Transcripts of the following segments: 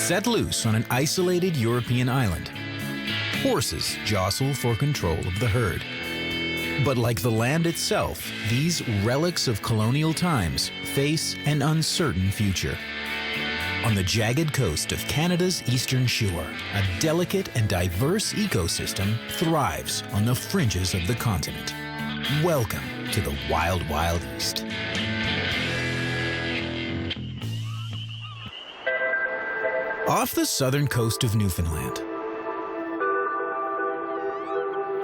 Set loose on an isolated European island, horses jostle for control of the herd. But like the land itself, these relics of colonial times face an uncertain future. On the jagged coast of Canada's eastern shore, a delicate and diverse ecosystem thrives on the fringes of the continent. Welcome to the Wild Wild East. Off the southern coast of Newfoundland,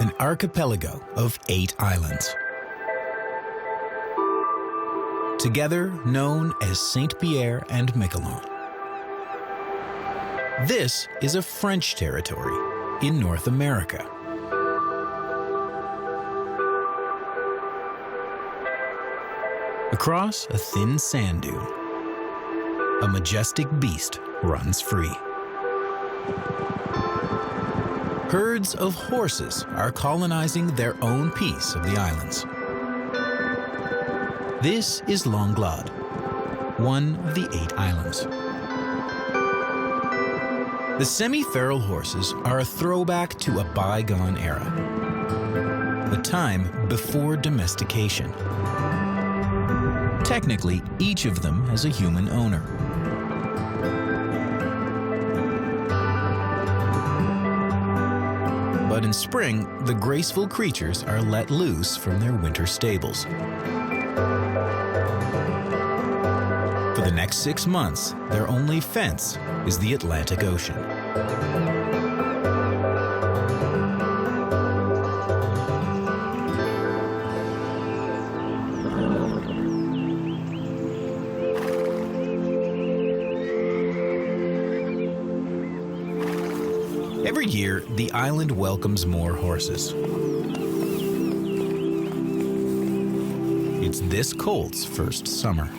an archipelago of 8 islands, together known as St. Pierre and Miquelon. This is a French territory in North America. Across a thin sand dune, a majestic beast runs free. Herds of horses are colonizing their own piece of the islands. This is Langlade, one of the 8 islands. The semi-feral horses are a throwback to a bygone era, a time before domestication. Technically, each of them has a human owner. But in spring, the graceful creatures are let loose from their winter stables. For the next 6 months, their only fence is the Atlantic Ocean. Every year, the island welcomes more horses. It's this colt's first summer.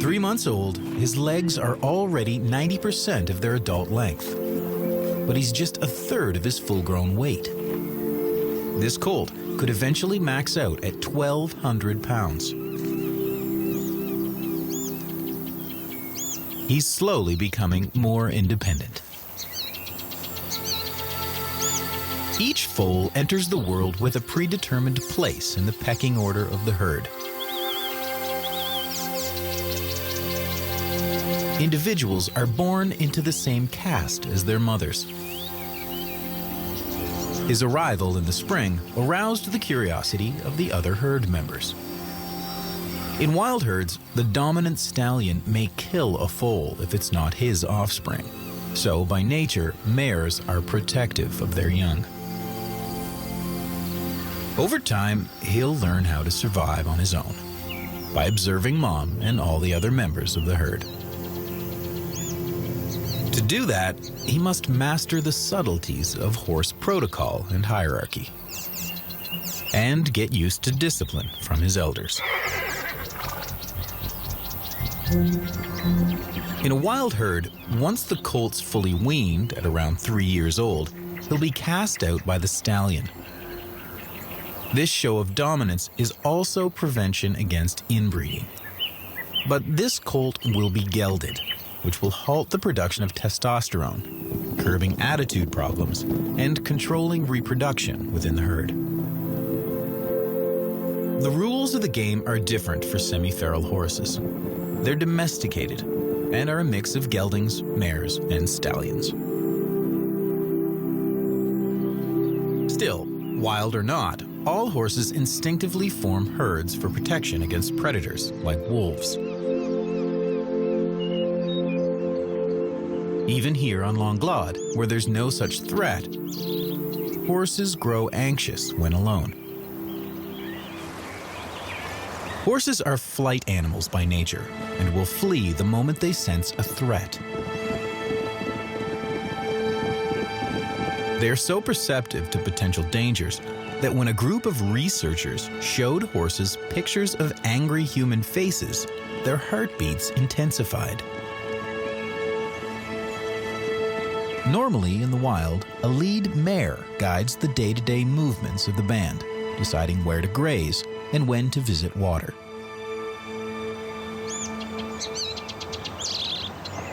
3 months old, his legs are already 90% of their adult length, but he's just a third of his full-grown weight. This colt could eventually max out at 1,200 pounds. He's slowly becoming more independent. Each foal enters the world with a predetermined place in the pecking order of the herd. Individuals are born into the same caste as their mothers. His arrival in the spring aroused the curiosity of the other herd members. In wild herds, the dominant stallion may kill a foal if it's not his offspring. So, by nature, mares are protective of their young. Over time, he'll learn how to survive on his own by observing Mom and all the other members of the herd. To do that, he must master the subtleties of horse protocol and hierarchy, and get used to discipline from his elders. In a wild herd, once the colt's fully weaned at around 3 years old, he'll be cast out by the stallion. This show of dominance is also prevention against inbreeding. But this colt will be gelded, which will halt the production of testosterone, curbing attitude problems, and controlling reproduction within the herd. The rules of the game are different for semi-feral horses. They're domesticated and are a mix of geldings, mares, and stallions. Still, wild or not, all horses instinctively form herds for protection against predators like wolves. Even here on Langlade, where there's no such threat, horses grow anxious when alone. Horses are flight animals by nature and will flee the moment they sense a threat. They are so perceptive to potential dangers that when a group of researchers showed horses pictures of angry human faces, their heartbeats intensified. Normally in the wild, a lead mare guides the day-to-day movements of the band, deciding where to graze and when to visit water.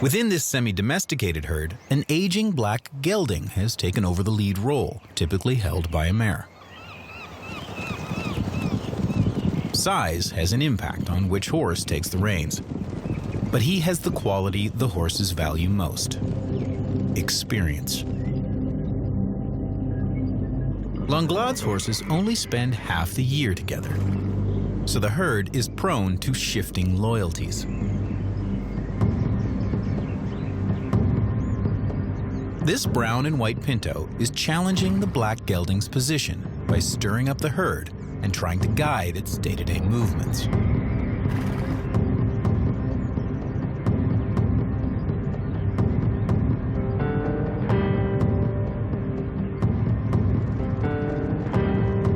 Within this semi-domesticated herd, an aging black gelding has taken over the lead role, typically held by a mare. Size has an impact on which horse takes the reins, but he has the quality the horses value most: experience. Langlade's horses only spend half the year together, so the herd is prone to shifting loyalties. This brown and white pinto is challenging the black gelding's position by stirring up the herd and trying to guide its day-to-day movements.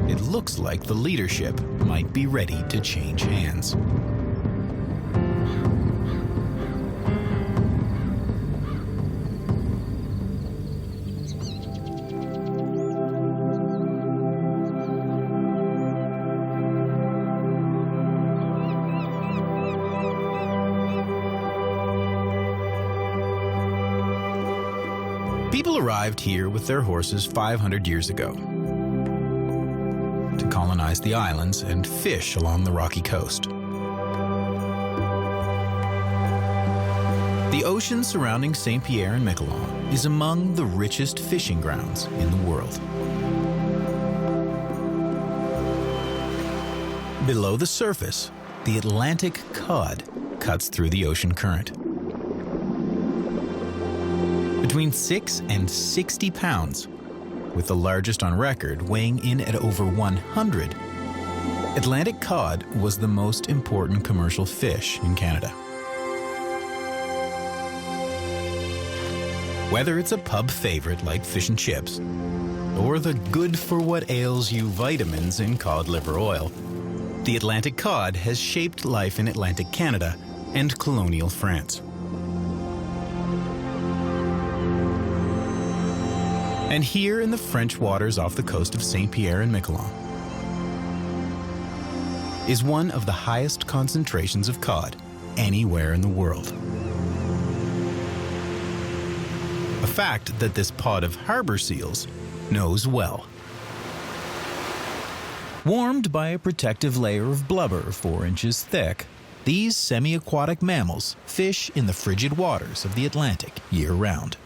It looks like the leadership might be ready to change hands. People arrived here with their horses 500 years ago to colonize the islands and fish along the rocky coast. The ocean surrounding St. Pierre and Miquelon is among the richest fishing grounds in the world. Below the surface, the Atlantic cod cuts through the ocean current. Between 6 and 60 pounds, with the largest on record weighing in at over 100, Atlantic cod was the most important commercial fish in Canada. Whether it's a pub favorite like fish and chips, or the good-for-what-ails-you vitamins in cod liver oil, the Atlantic cod has shaped life in Atlantic Canada and colonial France. And here in the French waters off the coast of St. Pierre and Miquelon is one of the highest concentrations of cod anywhere in the world. A fact that this pod of harbor seals knows well. Warmed by a protective layer of blubber 4 inches thick, these semi-aquatic mammals fish in the frigid waters of the Atlantic year-round.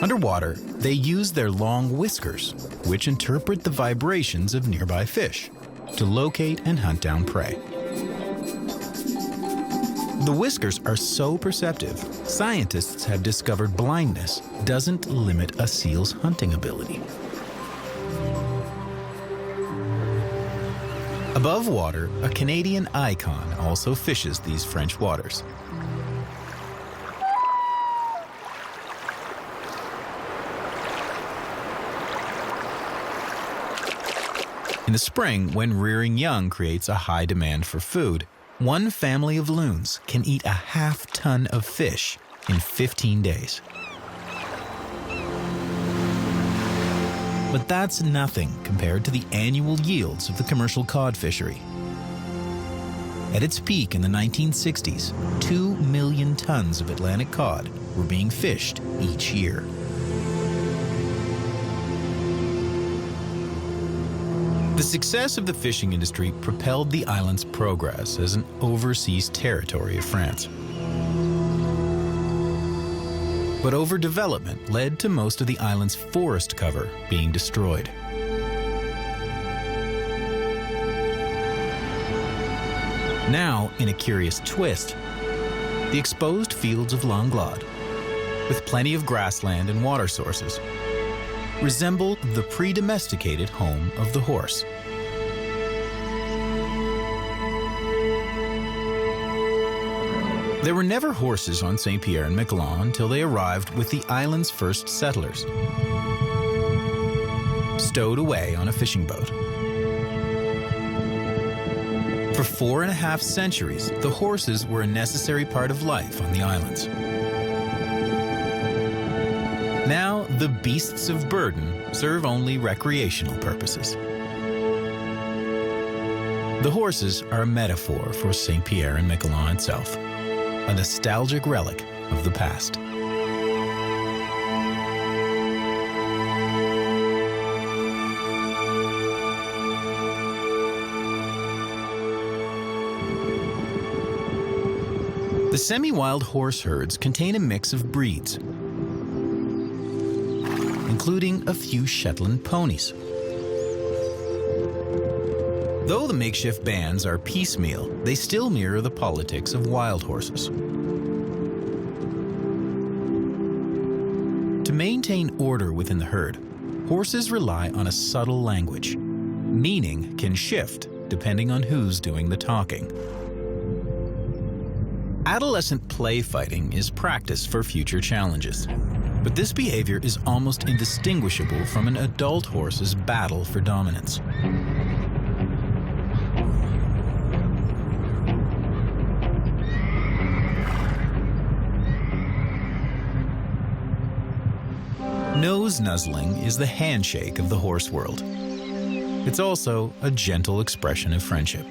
Underwater, they use their long whiskers, which interpret the vibrations of nearby fish, to locate and hunt down prey. The whiskers are so perceptive, scientists have discovered blindness doesn't limit a seal's hunting ability. Above water, a Canadian icon also fishes these French waters. In the spring, when rearing young creates a high demand for food, one family of loons can eat a half-ton of fish in 15 days. But that's nothing compared to the annual yields of the commercial cod fishery. At its peak in the 1960s, 2 million tons of Atlantic cod were being fished each year. The success of the fishing industry propelled the island's progress as an overseas territory of France. But overdevelopment led to most of the island's forest cover being destroyed. Now, in a curious twist, the exposed fields of Langlade, with plenty of grassland and water sources, resemble the pre-domesticated home of the horse. There were never horses on St. Pierre and Miquelon until they arrived with the island's first settlers, stowed away on a fishing boat. For 4.5 centuries, the horses were a necessary part of life on the islands. Now, the beasts of burden serve only recreational purposes. The horses are a metaphor for St. Pierre and Miquelon itself. a nostalgic relic of the past. The semi-wild horse herds contain a mix of breeds, including a few Shetland ponies. Though the makeshift bands are piecemeal, they still mirror the politics of wild horses. To maintain order within the herd, horses rely on a subtle language. Meaning can shift depending on who's doing the talking. Adolescent play fighting is practice for future challenges, but this behavior is almost indistinguishable from an adult horse's battle for dominance. Nose nuzzling is the handshake of the horse world. It's also a gentle expression of friendship.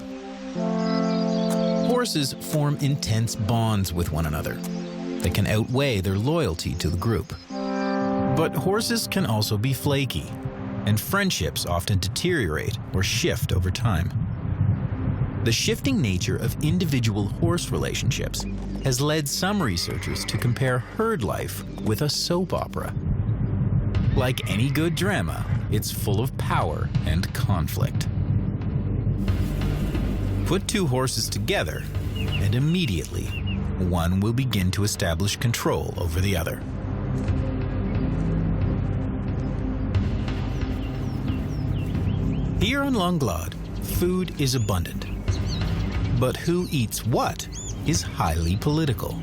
Horses form intense bonds with one another that can outweigh their loyalty to the group. But horses can also be flaky, and friendships often deteriorate or shift over time. The shifting nature of individual horse relationships has led some researchers to compare herd life with a soap opera. Like any good drama, it's full of power and conflict. Put two horses together, and immediately, one will begin to establish control over the other. Here on Langlade, food is abundant. But who eats what is highly political.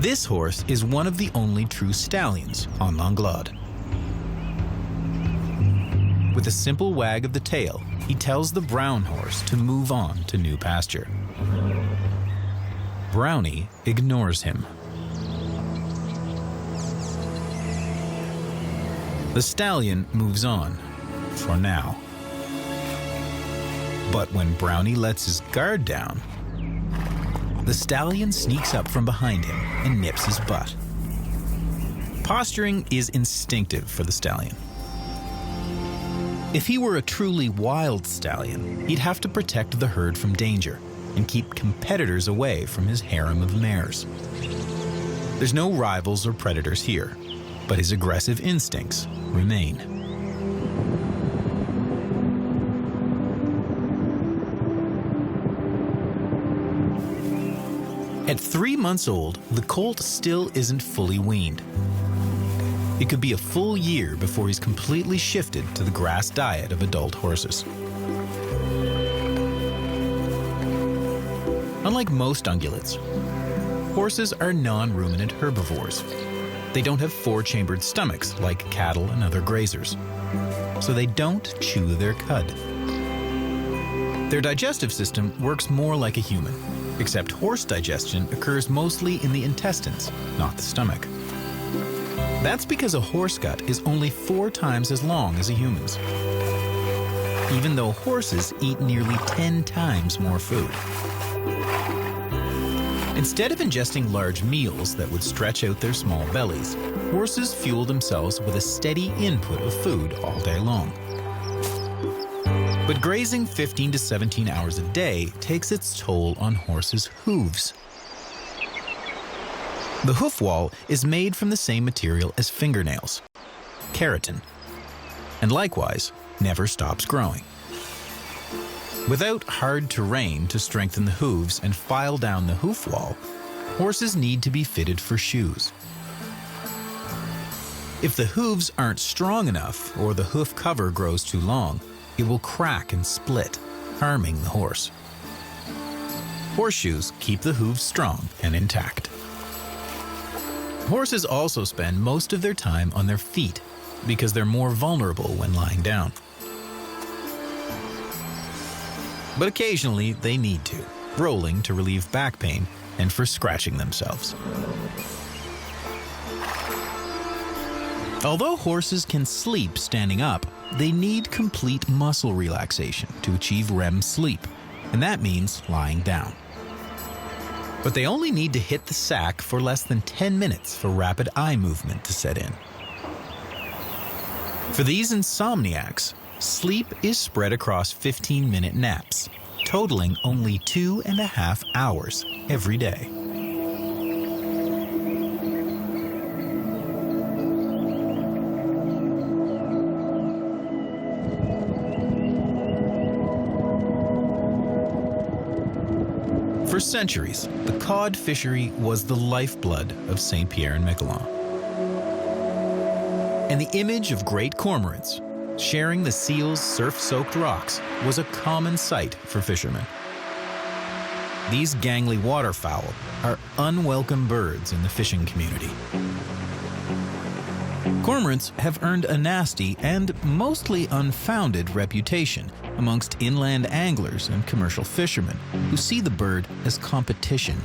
This horse is one of the only true stallions on Langlade. With a simple wag of the tail, he tells the brown horse to move on to new pasture. Brownie ignores him. The stallion moves on, for now. But when Brownie lets his guard down, the stallion sneaks up from behind him and nips his butt. Posturing is instinctive for the stallion. If he were a truly wild stallion, he'd have to protect the herd from danger and keep competitors away from his harem of mares. There's no rivals or predators here, but his aggressive instincts remain. At 3 months old, the colt still isn't fully weaned. It could be a full year before he's completely shifted to the grass diet of adult horses. Unlike most ungulates, horses are non-ruminant herbivores. They don't have four-chambered stomachs like cattle and other grazers, so they don't chew their cud. Their digestive system works more like a human, except horse digestion occurs mostly in the intestines, not the stomach. That's because a horse gut is only 4 times as long as a human's, even though horses eat nearly 10 times more food. Instead of ingesting large meals that would stretch out their small bellies, horses fuel themselves with a steady input of food all day long. But grazing 15 to 17 hours a day takes its toll on horses' hooves. The hoof wall is made from the same material as fingernails, keratin, and likewise never stops growing. Without hard terrain to strengthen the hooves and file down the hoof wall, horses need to be fitted for shoes. If the hooves aren't strong enough or the hoof cover grows too long, it will crack and split, harming the horse. Horseshoes keep the hooves strong and intact. Horses also spend most of their time on their feet because they're more vulnerable when lying down. But occasionally they need to, rolling to relieve back pain and for scratching themselves. Although horses can sleep standing up, they need complete muscle relaxation to achieve REM sleep, and that means lying down. But they only need to hit the sack for less than 10 minutes for rapid eye movement to set in. For these insomniacs, sleep is spread across 15-minute naps, totaling only 2.5 hours every day. For centuries, the cod fishery was the lifeblood of St. Pierre and Miquelon. And the image of great cormorants sharing the seal's surf-soaked rocks was a common sight for fishermen. These gangly waterfowl are unwelcome birds in the fishing community. Cormorants have earned a nasty and mostly unfounded reputation amongst inland anglers and commercial fishermen who see the bird as competition.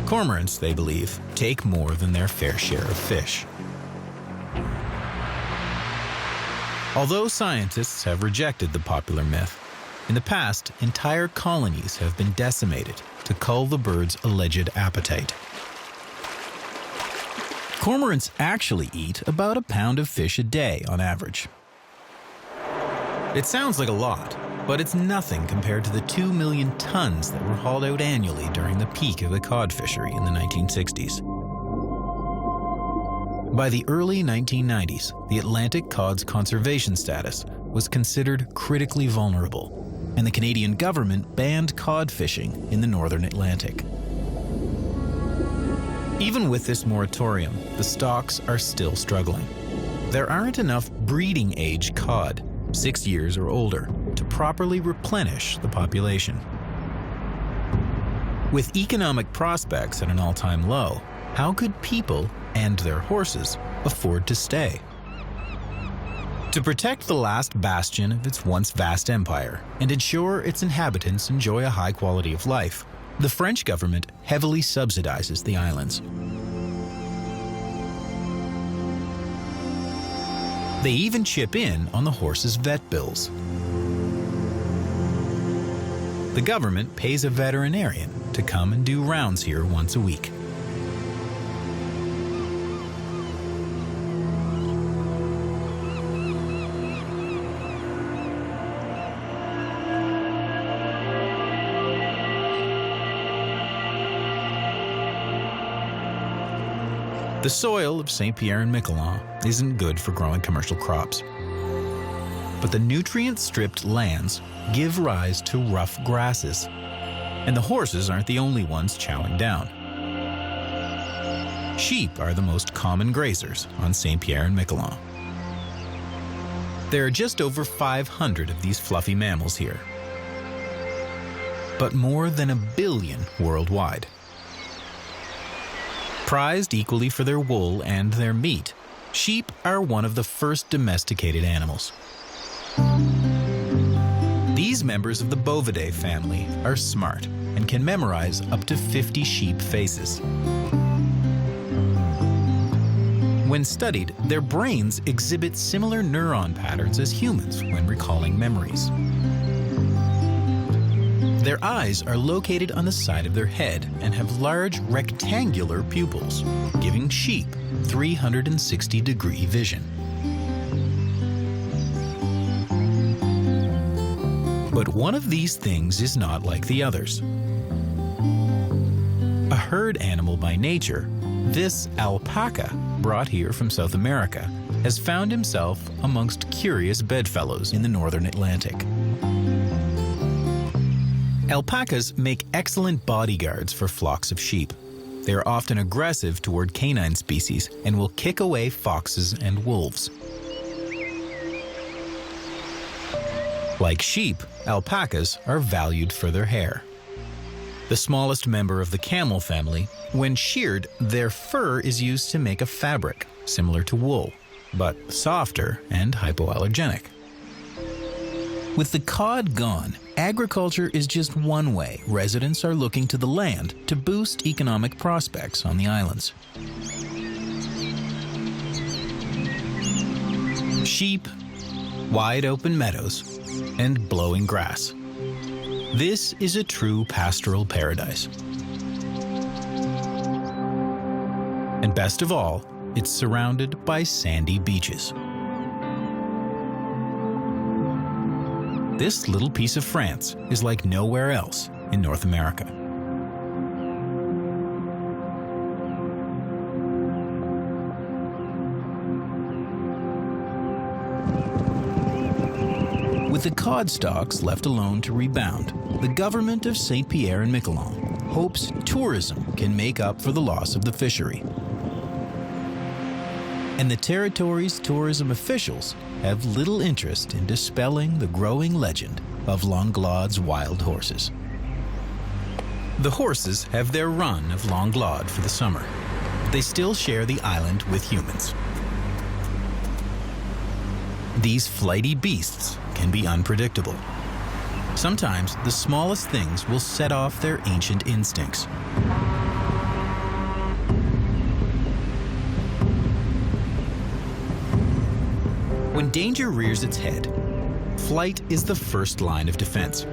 Cormorants, they believe, take more than their fair share of fish. Although scientists have rejected the popular myth, in the past, entire colonies have been decimated to cull the bird's alleged appetite. Cormorants actually eat about a pound of fish a day on average. It sounds like a lot, but it's nothing compared to the 2 million tons that were hauled out annually during the peak of the cod fishery in the 1960s. By the early 1990s, the Atlantic cod's conservation status was considered critically vulnerable, and the Canadian government banned cod fishing in the northern Atlantic. Even with this moratorium, the stocks are still struggling. There aren't enough breeding-age cod, 6 years or older, to properly replenish the population. With economic prospects at an all-time low, how could people and their horses afford to stay? To protect the last bastion of its once vast empire and ensure its inhabitants enjoy a high quality of life, the French government heavily subsidizes the islands. They even chip in on the horses' vet bills. The government pays a veterinarian to come and do rounds here once a week. The soil of St. Pierre and Miquelon isn't good for growing commercial crops. But the nutrient-stripped lands give rise to rough grasses, and the horses aren't the only ones chowing down. Sheep are the most common grazers on St. Pierre and Miquelon. There are just over 500 of these fluffy mammals here, but more than 1 billion worldwide. Prized equally for their wool and their meat, sheep are one of the first domesticated animals. These members of the Bovidae family are smart and can memorize up to 50 sheep faces. When studied, their brains exhibit similar neuron patterns as humans when recalling memories. Their eyes are located on the side of their head and have large rectangular pupils, giving sheep 360-degree vision. But one of these things is not like the others. A herd animal by nature, this alpaca, brought here from South America, has found himself amongst curious bedfellows in the northern Atlantic. Alpacas make excellent bodyguards for flocks of sheep. They are often aggressive toward canine species and will kick away foxes and wolves. Like sheep, alpacas are valued for their hair. The smallest member of the camel family, when sheared, their fur is used to make a fabric similar to wool, but softer and hypoallergenic. With the cod gone, agriculture is just one way residents are looking to the land to boost economic prospects on the islands. sheep, wide open meadows, and blowing grass. This is a true pastoral paradise. And best of all, it's surrounded by sandy beaches. This little piece of France is like nowhere else in North America. With the cod stocks left alone to rebound, the government of St. Pierre and Miquelon hopes tourism can make up for the loss of the fishery. And the territory's tourism officials have little interest in dispelling the growing legend of Langlade's wild horses. The horses have their run of Langlade for the summer. They still share the island with humans. These flighty beasts can be unpredictable. Sometimes the smallest things will set off their ancient instincts. When danger rears its head, flight is the first line of defense.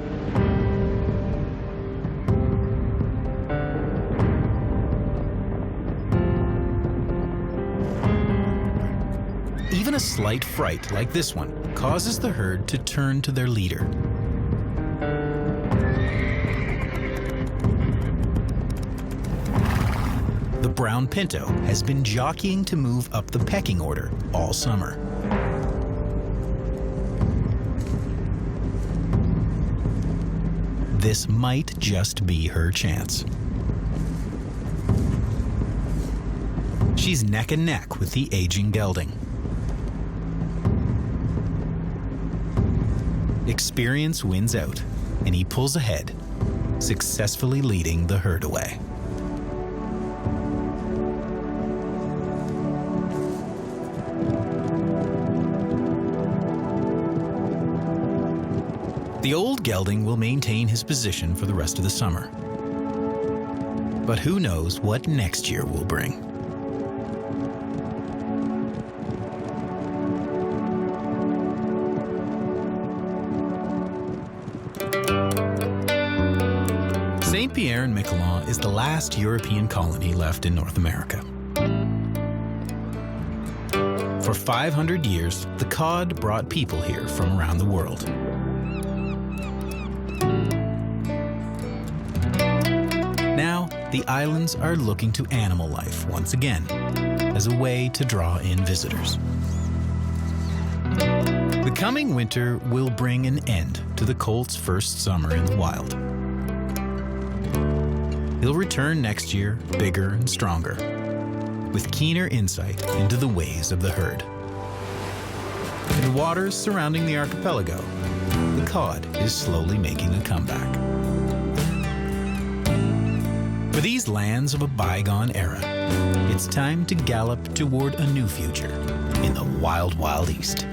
Even a slight fright like this one causes the herd to turn to their leader. The brown pinto has been jockeying to move up the pecking order all summer. This might just be her chance. She's neck and neck with the aging gelding. Experience wins out, and he pulls ahead, successfully leading the herd away. The old gelding will maintain his position for the rest of the summer. But who knows what next year will bring? St. Pierre and Miquelon is the last European colony left in North America. For 500 years, the cod brought people here from around the world. Now, the islands are looking to animal life once again as a way to draw in visitors. The coming winter will bring an end to the colt's first summer in the wild. He'll return next year bigger and stronger, with keener insight into the ways of the herd. In the waters surrounding the archipelago, the cod is slowly making a comeback. For these lands of a bygone era, it's time to gallop toward a new future in the wild, wild East.